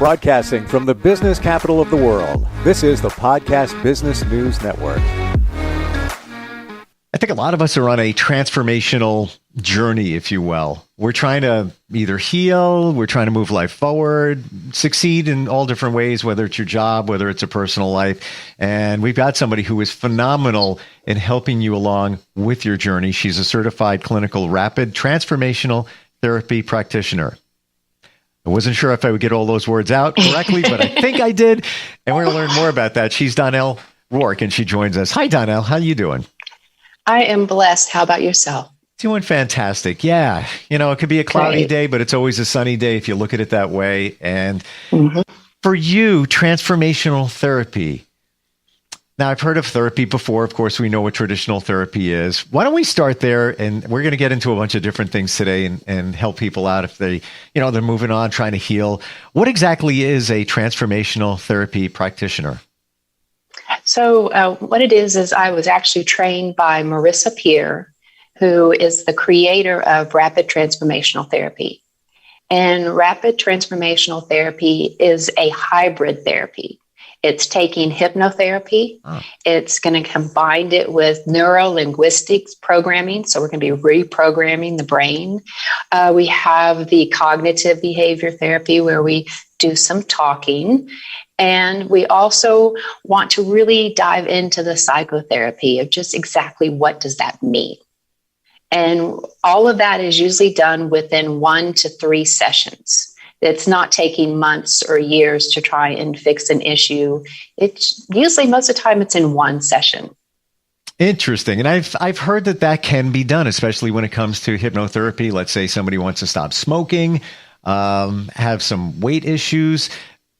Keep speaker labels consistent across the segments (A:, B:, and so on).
A: Broadcasting from the business capital of the world, this is the Podcast Business News Network.
B: I think a lot of us are on a transformational journey, if you will. We're trying to either heal, we're trying to move life forward, succeed in all different ways, whether it's your job, whether it's a personal life. And we've got somebody who is phenomenal in helping you along with your journey. She's a certified clinical rapid transformational therapy practitioner. I wasn't sure if I would get all those words out correctly, but I think I did. And we're going to learn more about that. She's Donel Rourke, and she joins us. Hi, Donel. How are you doing?
C: I am blessed. How about yourself?
B: Doing fantastic. Yeah. You know, it could be a cloudy day, but it's always a sunny day if you look at it that way. And for you, transformational therapy. Now, I've heard of therapy before. Of course, we know what traditional therapy is. Why don't we start there? And we're going to get into a bunch of different things today and help people out if they, they're moving on, trying to heal. What exactly is a transformational therapy practitioner?
C: So what it is I was actually trained by Marissa Peer, who is the creator of Rapid Transformational Therapy. And Rapid Transformational Therapy is a hybrid therapy. It's taking hypnotherapy. It's going to combine it with neuro-linguistics programming. So we're going to be reprogramming the brain. We have the cognitive behavior therapy where we do some talking. And we also want to really dive into the psychotherapy of just exactly what does that mean. And all of that is usually done within 1 to 3 sessions. It's not taking months or years to try and fix an issue. It's usually most of the time it's in one session.
B: Interesting. And I've heard that can be done, especially when it comes to hypnotherapy. Let's say somebody wants to stop smoking, have some weight issues.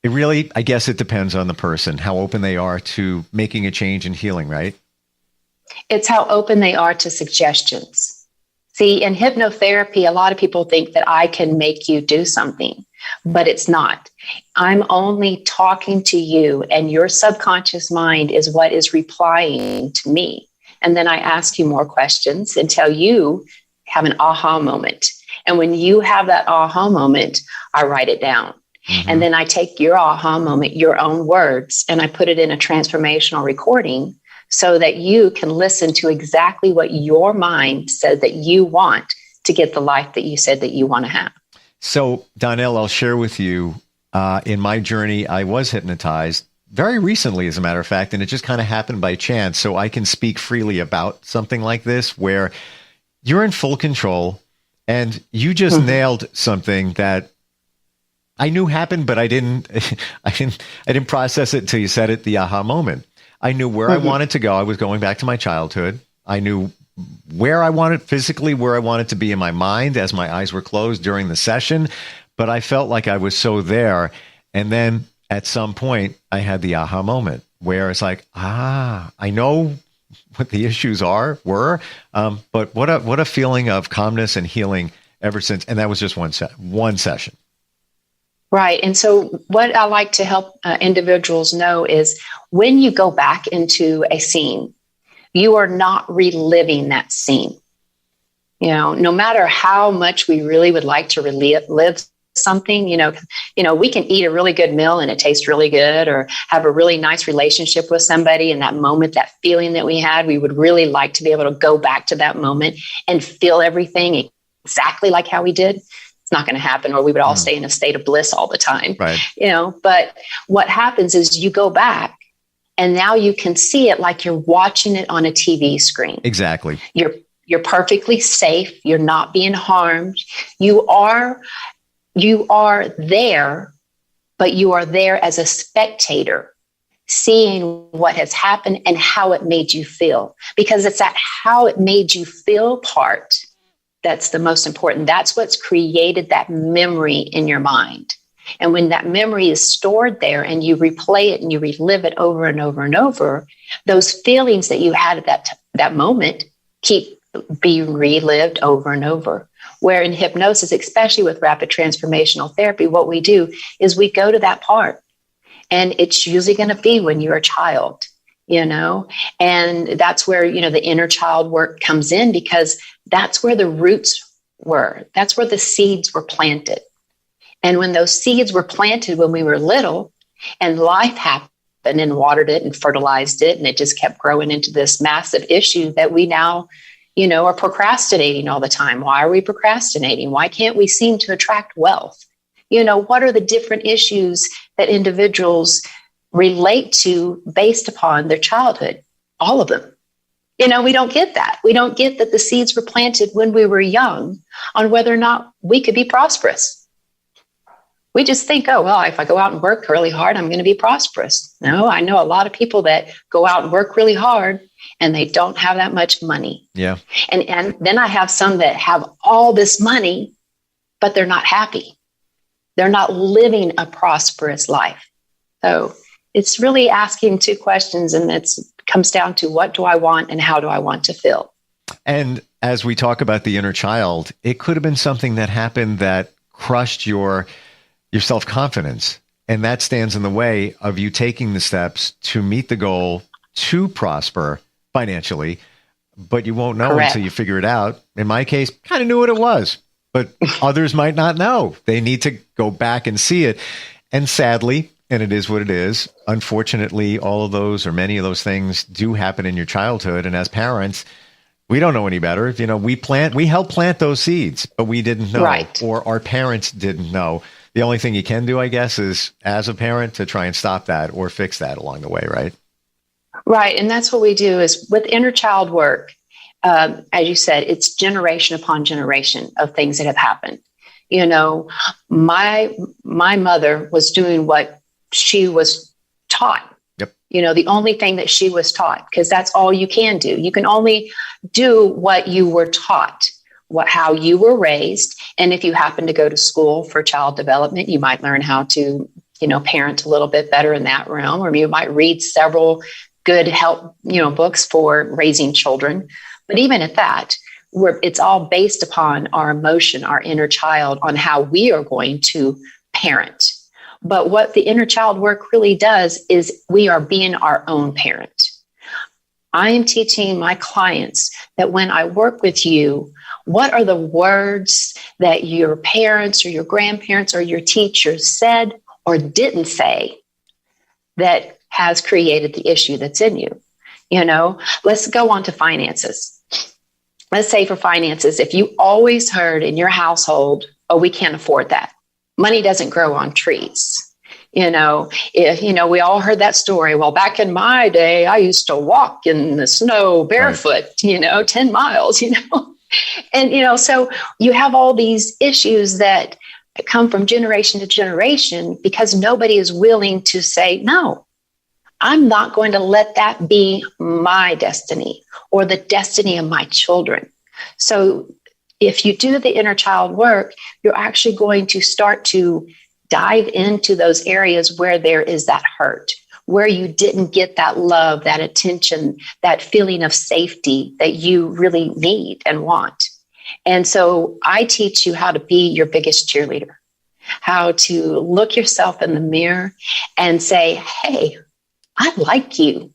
B: It really, I guess it depends on the person, how open they are to making a change and healing, right?
C: It's how open they are to suggestions. See, in hypnotherapy, a lot of people think that I can make you do something, but it's not. I'm only talking to you, and your subconscious mind is what is replying to me. And then I ask you more questions until you have an aha moment. And when you have that aha moment, I write it down. And then I take your aha moment, your own words, and I put it in a transformational recording so that you can listen to exactly what your mind says that you want to get the life that you said that you want to have.
B: So, Donel, I'll share with you, in my journey, I was hypnotized very recently, as a matter of fact, and it just kind of happened by chance. So I can speak freely about something like this where you're in full control and you just nailed something that I knew happened, but I didn't process it until you said it, the aha moment. I knew where I wanted to go. I was going back to my childhood. I knew where I wanted to be in my mind as my eyes were closed during the session, but I felt like I was so there. And then at some point I had the aha moment where it's like, I know what the issues were, but what a feeling of calmness and healing ever since. And that was just one session.
C: Right. And so what I like to help individuals know is when you go back into a scene, you are not reliving that scene. No matter how much we really would like to relive something, we can eat a really good meal and it tastes really good, or have a really nice relationship with somebody. And that moment, that feeling that we had, we would really like to be able to go back to that moment and feel everything exactly like how we did. It's not going to happen, or we would all stay in a state of bliss all the time,
B: right?
C: But what happens is you go back and now you can see it like you're watching it on a TV screen.
B: Exactly.
C: You're perfectly safe. You're not being harmed. You are there, but you are there as a spectator, seeing what has happened and how it made you feel, because it's that how it made you feel part that's the most important. That's what's created that memory in your mind. And when that memory is stored there and you replay it and you relive it over and over and over, those feelings that you had at that moment keep being relived over and over. Where in hypnosis, especially with rapid transformational therapy, what we do is we go to that part. And it's usually going to be when you're a child. And that's where, the inner child work comes in, because that's where the roots were. That's where the seeds were planted. And when those seeds were planted when we were little and life happened and watered it and fertilized it, and it just kept growing into this massive issue that we now, are procrastinating all the time. Why are we procrastinating? Why can't we seem to attract wealth? What are the different issues that individuals relate to based upon their childhood? All of them. We don't get that. We don't get that the seeds were planted when we were young on whether or not we could be prosperous. We just think, oh, well, if I go out and work really hard, I'm going to be prosperous. No, I know a lot of people that go out and work really hard and they don't have that much money.
B: Yeah.
C: And then I have some that have all this money, but they're not happy. They're not living a prosperous life. So it's really asking two questions, and it comes down to what do I want and how do I want to feel?
B: And as we talk about the inner child, it could have been something that happened that crushed your self-confidence. And that stands in the way of you taking the steps to meet the goal to prosper financially, but you won't know
C: Correct.
B: until you figure it out. In my case, kind of knew what it was, but others might not know. They need to go back and see it. And sadly, and it is what it is, unfortunately, all of those or many of those things do happen in your childhood. And as parents, we don't know any better. We help plant those seeds, but we didn't know,
C: Right.
B: or our parents didn't know. The only thing you can do, I guess, is as a parent to try and stop that or fix that along the way, right?
C: Right. And that's what we do is with inner child work. As you said, it's generation upon generation of things that have happened. My mother was doing what she was taught.
B: Yep.
C: The only thing that she was taught, because that's all you can do. You can only do what you were taught, how you were raised. And if you happen to go to school for child development, you might learn how to, parent a little bit better in that realm, or you might read several good help, books for raising children. But even at that, it's all based upon our emotion, our inner child, on how we are going to parent. But what the inner child work really does is we are being our own parent. I am teaching my clients that when I work with you, what are the words that your parents or your grandparents or your teachers said or didn't say that has created the issue that's in you? Let's go on to finances. Let's say for finances, if you always heard in your household, oh, we can't afford that. Money doesn't grow on trees. If, we all heard that story. Well, back in my day, I used to walk in the snow barefoot, right. 10 miles, And, so you have all these issues that come from generation to generation because nobody is willing to say, no, I'm not going to let that be my destiny or the destiny of my children. So if you do the inner child work, you're actually going to start to dive into those areas where there is that hurt, where you didn't get that love, that attention, that feeling of safety that you really need and want. And so I teach you how to be your biggest cheerleader, how to look yourself in the mirror and say, hey, I like you.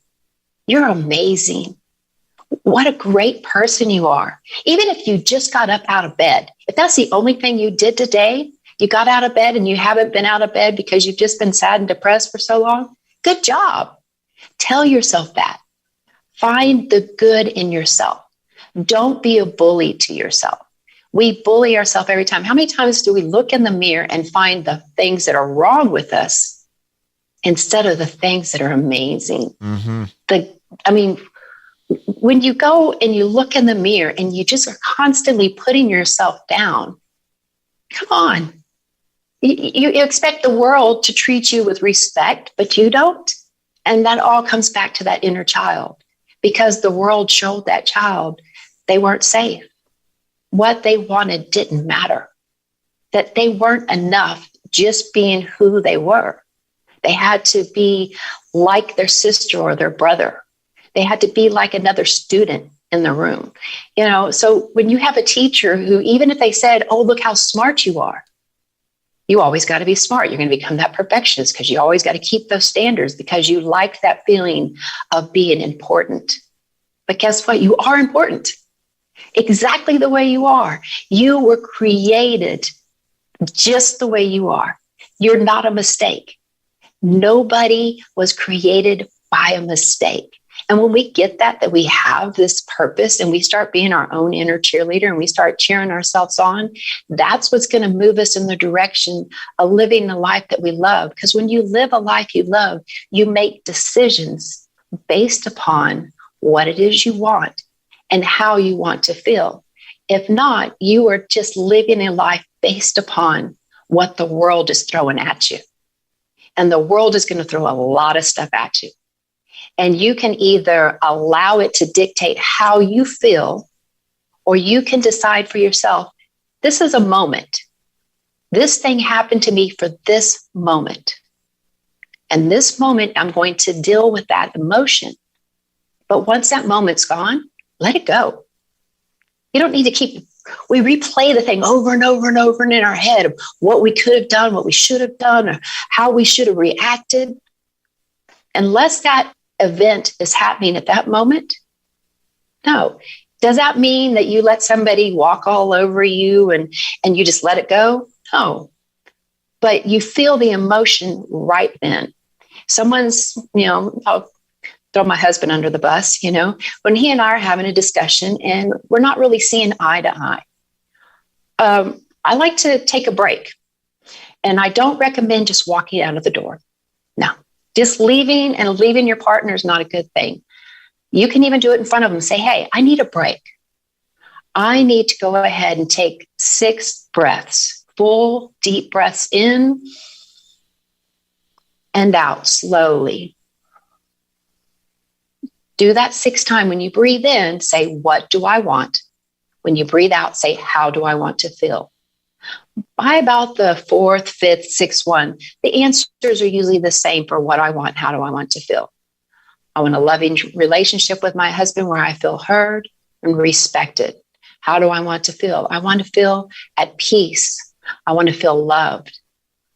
C: You're amazing. What a great person you are. Even if you just got up out of bed, if that's the only thing you did today, you got out of bed and you haven't been out of bed because you've just been sad and depressed for so long, good job. Tell yourself that. Find the good in yourself. Don't be a bully to yourself. We bully ourselves every time. How many times do we look in the mirror and find the things that are wrong with us instead of the things that are amazing?
B: Mm-hmm.
C: When you go and you look in the mirror and you just are constantly putting yourself down, come on. You expect the world to treat you with respect, but you don't. And that all comes back to that inner child because the world showed that child they weren't safe. What they wanted didn't matter, that they weren't enough just being who they were. They had to be like their sister or their brother. They had to be like another student in the room. So when you have a teacher who, even if they said, oh, look how smart you are, you always got to be smart. You're going to become that perfectionist because you always got to keep those standards because you like that feeling of being important. But guess what? You are important exactly the way you are. You were created just the way you are. You're not a mistake. Nobody was created by a mistake. And when we get that we have this purpose and we start being our own inner cheerleader and we start cheering ourselves on, that's what's going to move us in the direction of living the life that we love. Because when you live a life you love, you make decisions based upon what it is you want and how you want to feel. If not, you are just living a life based upon what the world is throwing at you. And the world is going to throw a lot of stuff at you. And you can either allow it to dictate how you feel, or you can decide for yourself, this is a moment. This thing happened to me for this moment. And this moment, I'm going to deal with that emotion. But once that moment's gone, let it go. You don't need to we replay the thing over and over and over in our head of what we could have done, what we should have done, or how we should have reacted. Unless that event is happening at that moment, no. Does that mean that you let somebody walk all over you and you just let it go? No. But you feel the emotion right then. Someone's, I'll throw my husband under the bus, when he and I are having a discussion and we're not really seeing eye to eye. I like to take a break, and I don't recommend just walking out of the door. No, just leaving your partner is not a good thing. You can even do it in front of them. Say, hey, I need a break. I need to go ahead and take 6 breaths, full, deep breaths in and out slowly. Do that 6 times. When you breathe in, say, what do I want? When you breathe out, say, how do I want to feel? By about the 4th, 5th, 6th one, the answers are usually the same for what I want. How do I want to feel? I want a loving relationship with my husband where I feel heard and respected. How do I want to feel? I want to feel at peace. I want to feel loved.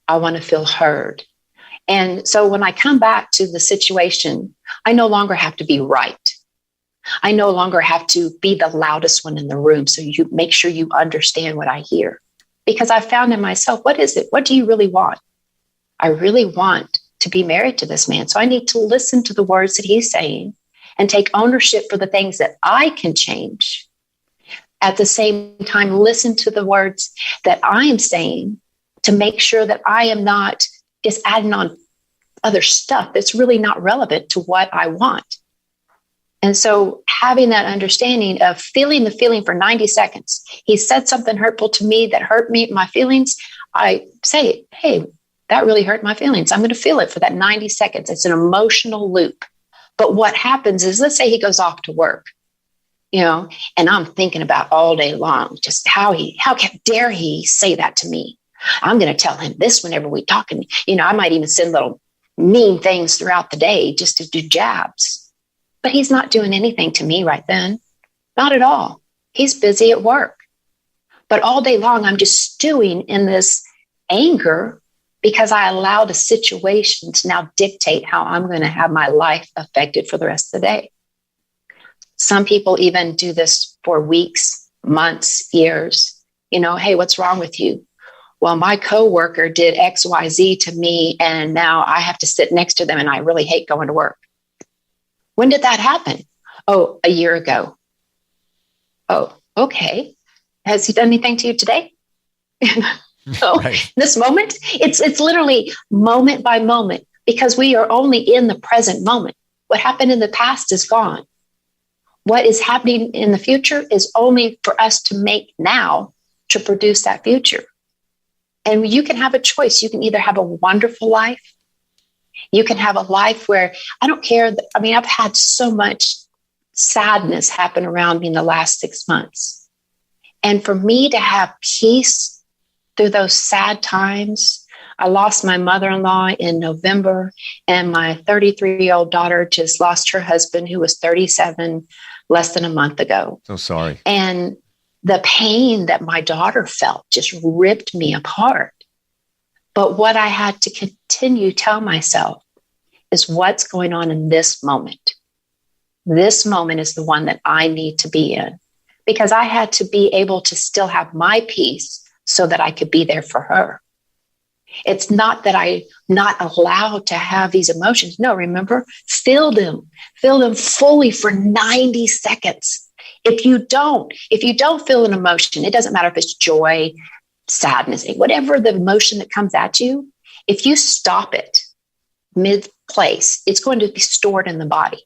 C: I want to feel heard. And so when I come back to the situation, I no longer have to be right. I no longer have to be the loudest one in the room. So you make sure you understand what I hear. Because I found in myself, what is it? What do you really want? I really want to be married to this man. So I need to listen to the words that he's saying and take ownership for the things that I can change. At the same time, listen to the words that I am saying to make sure that I am not just adding on other stuff that's really not relevant to what I want. And so having that understanding of feeling the feeling for 90 seconds, he said something hurtful to me that hurt me, my feelings. I say, hey, that really hurt my feelings. I'm going to feel it for that 90 seconds. It's an emotional loop. But what happens is, let's say he goes off to work, and I'm thinking about all day long, just how dare he say that to me? I'm going to tell him this whenever we talk. And, I might even send little mean things throughout the day just to do jabs. But he's not doing anything to me right then. Not at all. He's busy at work. But all day long, I'm just stewing in this anger because I allowed a situation to now dictate how I'm going to have my life affected for the rest of the day. Some people even do this for weeks, months, years. Hey, what's wrong with you? Well, my coworker did X, Y, Z to me, and now I have to sit next to them, and I really hate going to work. When did that happen? Oh, a year ago. Oh, okay. Has he done anything to you today? So right. This moment, it's literally moment by moment, because we are only in the present moment. What happened in the past is gone. What is happening in the future is only for us to make now to produce that future. And you can have a choice. You can either have a wonderful life. You can have a life where, I don't care. I've had so much sadness happen around me in the last 6 months. And for me to have peace through those sad times, I lost my mother-in-law in November, and my 33-year-old daughter just lost her husband, who was 37, less than a month ago.
B: So sorry.
C: And the pain that my daughter felt just ripped me apart. But what I had to continue to tell myself is what's going on in this moment. This moment is the one that I need to be in, because I had to be able to still have my peace so that I could be there for her. It's not that I'm not allowed to have these emotions. No, remember, feel them fully for 90 seconds. If you don't feel an emotion, it doesn't matter if it's joy, sadness, whatever the emotion that comes at you, if you stop it mid-place, it's going to be stored in the body,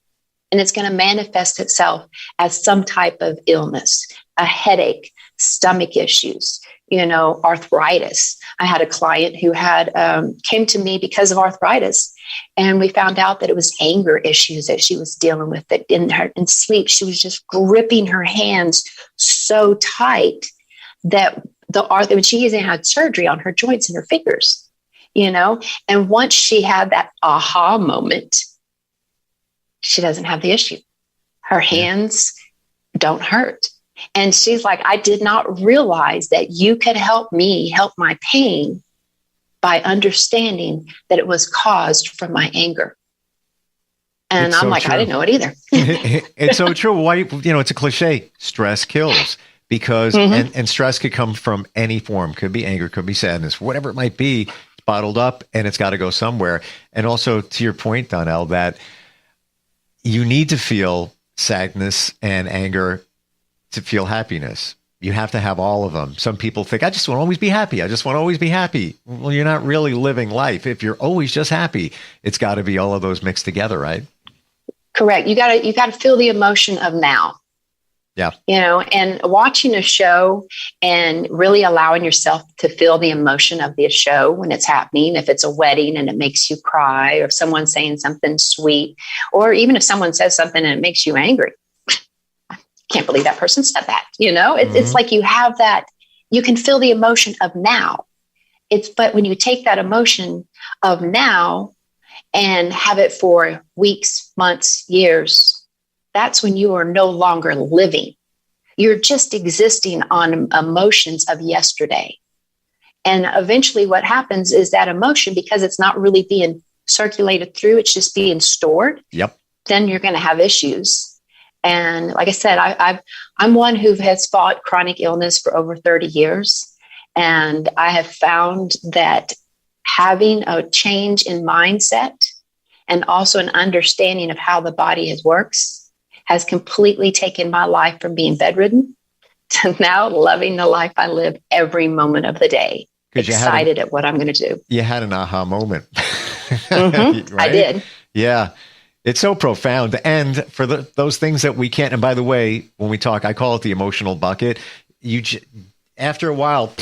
C: and it's going to manifest itself as some type of illness, a headache, stomach issues, arthritis. I had a client who had came to me because of arthritis, and we found out that it was anger issues that she was dealing with. That in sleep, she was just gripping her hands so tight that when she even had surgery on her joints and her fingers, And once she had that aha moment, she doesn't have the issue. Her hands don't hurt. And she's like, I did not realize that you could help me help my pain by understanding that it was caused from my anger. And I'm like, true. I didn't know it either.
B: It's so true. Why, it's a cliche. Stress kills, because, and stress could come from any form. Could be anger, could be sadness, whatever it might be. It's bottled up and it's got to go somewhere. And also to your point, Donel, that you need to feel sadness and anger to feel happiness. You have to have all of them. Some people think, I just want to always be happy. I just want to always be happy. Well, you're not really living life. If you're always just happy, it's got to be all of those mixed together, right?
C: Correct. You got to feel the emotion of now.
B: Yeah.
C: And watching a show and really allowing yourself to feel the emotion of the show when it's happening. If it's a wedding and it makes you cry, or if someone's saying something sweet, or even if someone says something and it makes you angry. Can't believe that person said that. It's like you have that, you can feel the emotion of now. But when you take that emotion of now and have it for weeks, months, years, that's when you are no longer living. You're just existing on emotions of yesterday. And eventually what happens is that emotion, because it's not really being circulated through, it's just being stored.
B: Yep.
C: Then you're going to have issues. And like I said, I'm one who has fought chronic illness for over 30 years. And I have found that having a change in mindset and also an understanding of how the body works has completely taken my life from being bedridden to now loving the life I live every moment of the day. Excited at what I'm going to do.
B: You had an aha moment.
C: Right? I did.
B: Yeah. It's so profound. And for those things that we can't, and by the way, when we talk, I call it the emotional bucket. After a while,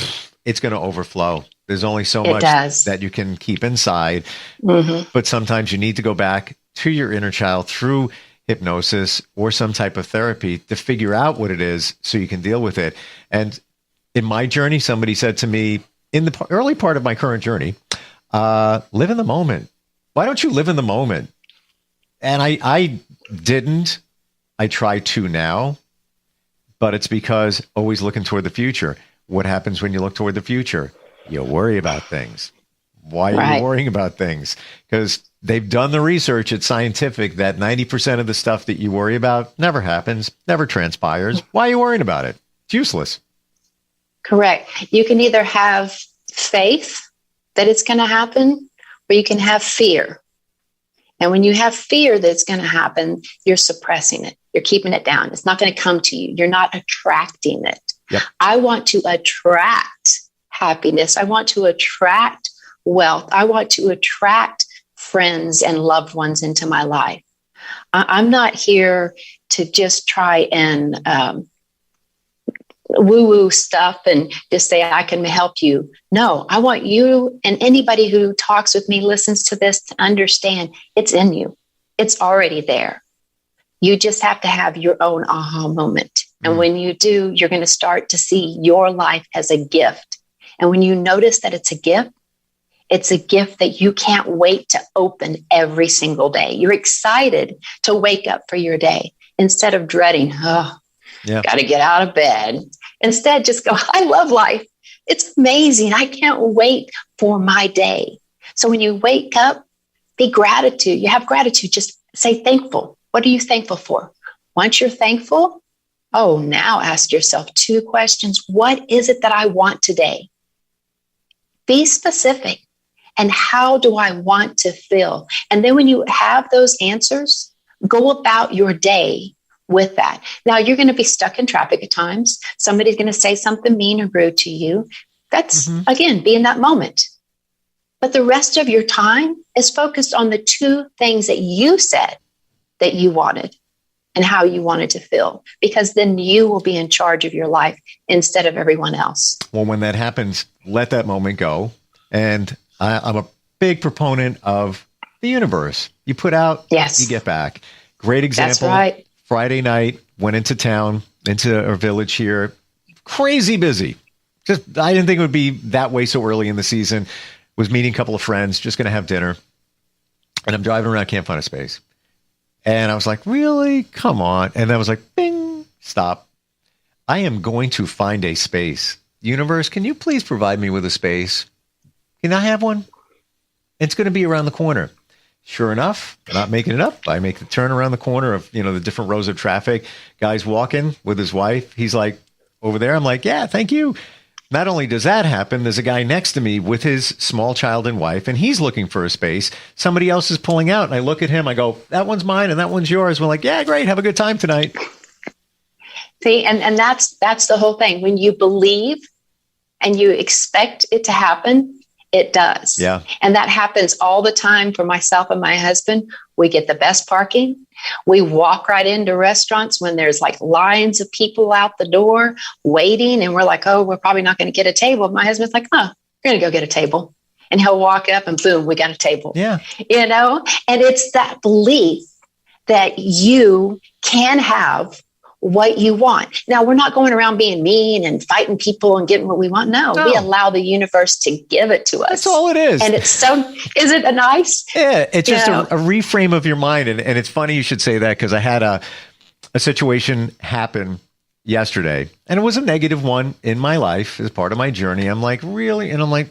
B: it's going to overflow. There's only so much that you can keep inside. But sometimes you need to go back to your inner child through hypnosis or some type of therapy to figure out what it is so you can deal with it. And in my journey, somebody said to me in the early part of my current journey, live in the moment. Why don't you live in the moment? And I didn't. I try to now, but it's because always looking toward the future. What happens when you look toward the future? You worry about things. Why are you worrying about things? Because they've done the research. It's scientific that 90% of the stuff that you worry about never happens, never transpires. Why are you worrying about it? It's useless. Correct.
C: You can either have faith that it's going to happen, or you can have fear. And when you have fear that it's going to happen, you're suppressing it. You're keeping it down. It's not going to come to you. You're not attracting it.
B: Yep.
C: I want to attract happiness. I want to attract wealth. I want to attract friends and loved ones into my life. I'm not here to just try and woo-woo stuff and just say, I can help you. No, I want you and anybody who talks with me, listens to this, to understand it's in you. It's already there. You just have to have your own aha moment. And when you do, you're going to start to see your life as a gift. And when you notice that it's a gift that you can't wait to open every single day. You're excited to wake up for your day instead of dreading, got to get out of bed. Instead, just go, I love life. It's amazing. I can't wait for my day. So when you wake up, be gratitude. You have gratitude. Just say thankful. What are you thankful for? Once you're thankful, Oh, now ask yourself 2 questions. What is it that I want today? Be specific. And how do I want to feel? And then when you have those answers, go about your day with that. Now, you're going to be stuck in traffic at times. Somebody's going to say something mean or rude to you. That's, again, be in that moment. But the rest of your time is focused on the 2 things that you said that you wanted and how you wanted to feel, because then you will be in charge of your life instead of everyone else.
B: Well, when that happens, let that moment go. And I'm a big proponent of the universe. You put out, you get back. Great example.
C: That's right.
B: Friday night, went into town, into our village here. Crazy busy. Just, I didn't think it would be that way so early in the season. Was meeting a couple of friends, just going to have dinner. And I'm driving around, can't find a space. And I was like, really? Come on. And I was like, bing, stop. I am going to find a space. Universe, can you please provide me with a space? Can I have one? It's going to be around the corner. Sure enough, not making it up. I make the turn around the corner of, the different rows of traffic. Guy's walking with his wife. He's like, over there. I'm like, yeah, thank you. Not only does that happen, there's a guy next to me with his small child and wife, and he's looking for a space. Somebody else is pulling out, and I look at him. I go, that one's mine, and that one's yours. We're like, yeah, great. Have a good time tonight.
C: See, and that's the whole thing. When you believe and you expect it to happen, it does.
B: Yeah.
C: And that happens all the time for myself and my husband. We get the best parking. We walk right into restaurants when there's like lines of people out the door waiting. And we're like, oh, we're probably not going to get a table. My husband's like, oh, we're going to go get a table. And he'll walk up and boom, we got a table.
B: Yeah.
C: And it's that belief that you can have what you want. Now, we're not going around being mean and fighting people and getting what we want. No, we allow the universe to give it to us.
B: That's all it is.
C: And it's so, is it nice?
B: Yeah, it's just a reframe of your mind. And it's funny you should say that, because I had a situation happen yesterday, and it was a negative one in my life as part of my journey. I'm like, really? And I'm like,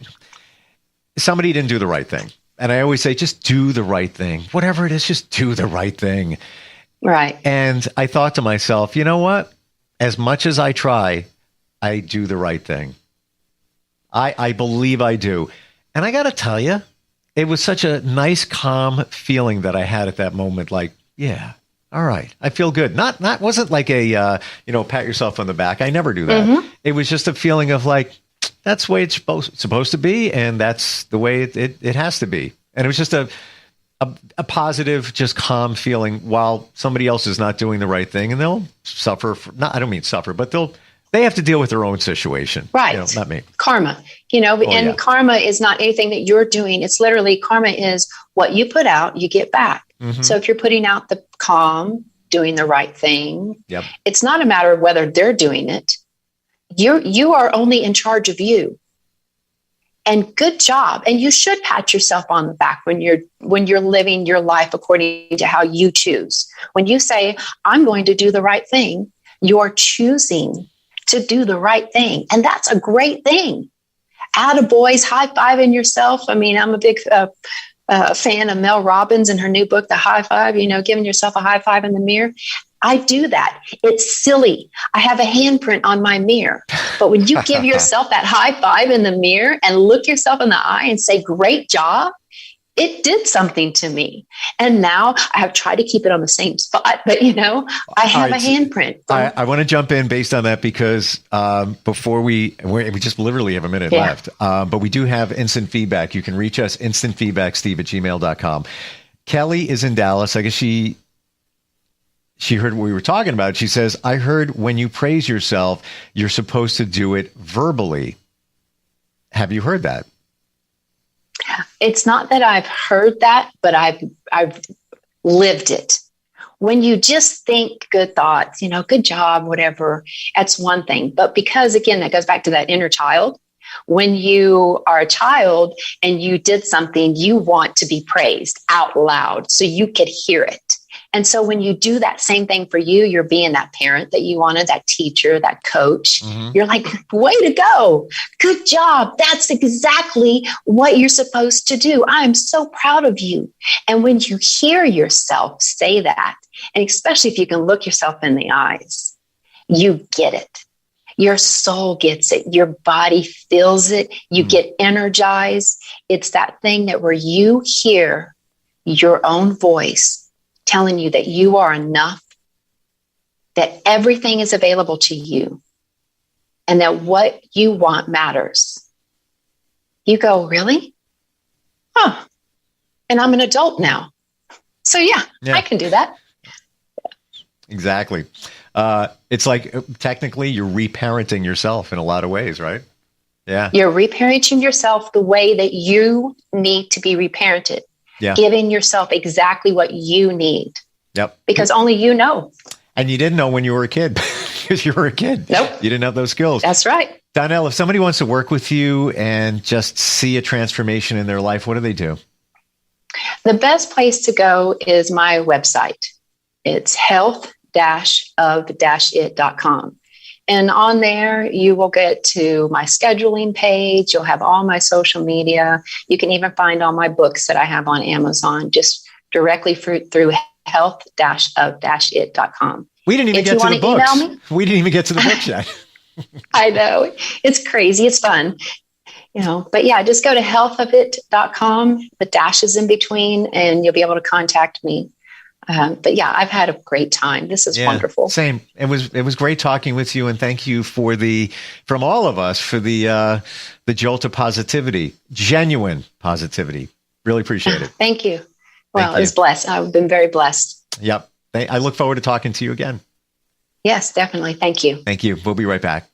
B: somebody didn't do the right thing. And I always say, just do the right thing. Whatever it is, just do the right thing.
C: Right.
B: And I thought to myself, you know what? As much as I try, I do the right thing. I believe I do. And I got to tell you, it was such a nice, calm feeling that I had at that moment. Like, yeah, all right. I feel good. Not wasn't like a, pat yourself on the back. I never do that. Mm-hmm. It was just a feeling of like, that's the way it's supposed to be. And that's the way it has to be. And it was just a positive, just calm feeling while somebody else is not doing the right thing, and they'll suffer. I don't mean suffer, but they have to deal with their own situation.
C: Right.
B: Not me.
C: Karma, karma is not anything that you're doing. It's literally karma is what you put out, you get back. Mm-hmm. So if you're putting out the calm, doing the right thing, it's not a matter of whether they're doing it. You are only in charge of you. And good job. And you should pat yourself on the back when you're living your life according to how you choose. When you say, I'm going to do the right thing, you're choosing to do the right thing. And that's a great thing. Attaboys, high-fiving yourself. I mean, I'm a big fan of Mel Robbins and her new book, The High Five, giving yourself a high five in the mirror. I do that. It's silly. I have a handprint on my mirror. But when you give yourself that high five in the mirror and look yourself in the eye and say, great job, it did something to me. And now I have tried to keep it on the same spot, but I have a handprint.
B: I want to jump in based on that, because before we just literally have a minute left, but we do have instant feedback. You can reach us, instantfeedbacksteve@gmail.com. Kelly is in Dallas. I guess she heard what we were talking about. She says, I heard when you praise yourself, you're supposed to do it verbally. Have you heard that?
C: It's not that I've heard that, but I've lived it. When you just think good thoughts, good job, whatever, that's one thing. But because, again, that goes back to that inner child. When you are a child and you did something, you want to be praised out loud so you could hear it. And so when you do that same thing for you, you're being that parent that you wanted, that teacher, that coach. Mm-hmm. You're like, way to go. Good job. That's exactly what you're supposed to do. I'm so proud of you. And when you hear yourself say that, and especially if you can look yourself in the eyes you get it. Your soul gets it. Your body feels it. You get energized. It's that thing that where you hear your own voice telling you that you are enough, that everything is available to you, and that what you want matters. You go, really? Huh. And I'm an adult now. So yeah, I can do that.
B: Exactly. It's like technically you're reparenting yourself in a lot of ways, right? Yeah.
C: You're reparenting yourself the way that you need to be reparented. Yeah. Giving yourself exactly what you need.
B: Yep.
C: Because only you know.
B: And you didn't know when you were a kid because you were a kid.
C: Nope.
B: You didn't have those skills.
C: That's right.
B: Donel, if somebody wants to work with you and just see a transformation in their life, what do they do?
C: The best place to go is my website. It's health-of-it.com. And on there, you will get to my scheduling page. You'll have all my social media. You can even find all my books that I have on Amazon, just directly through health-of-it.com.
B: We didn't even get to the books. We didn't even get to the books yet.
C: I know. It's crazy. It's fun. But yeah, just go to healthofit.com, the dashes in between, and you'll be able to contact me. But yeah, I've had a great time. This is wonderful.
B: Same. It was great talking with you, and thank you from all of us for the jolt of positivity, genuine positivity. Really appreciate it.
C: Thank you. Well, it was blessed. I've been very blessed.
B: Yep. I look forward to talking to you again.
C: Yes, definitely. Thank you.
B: Thank you. We'll be right back.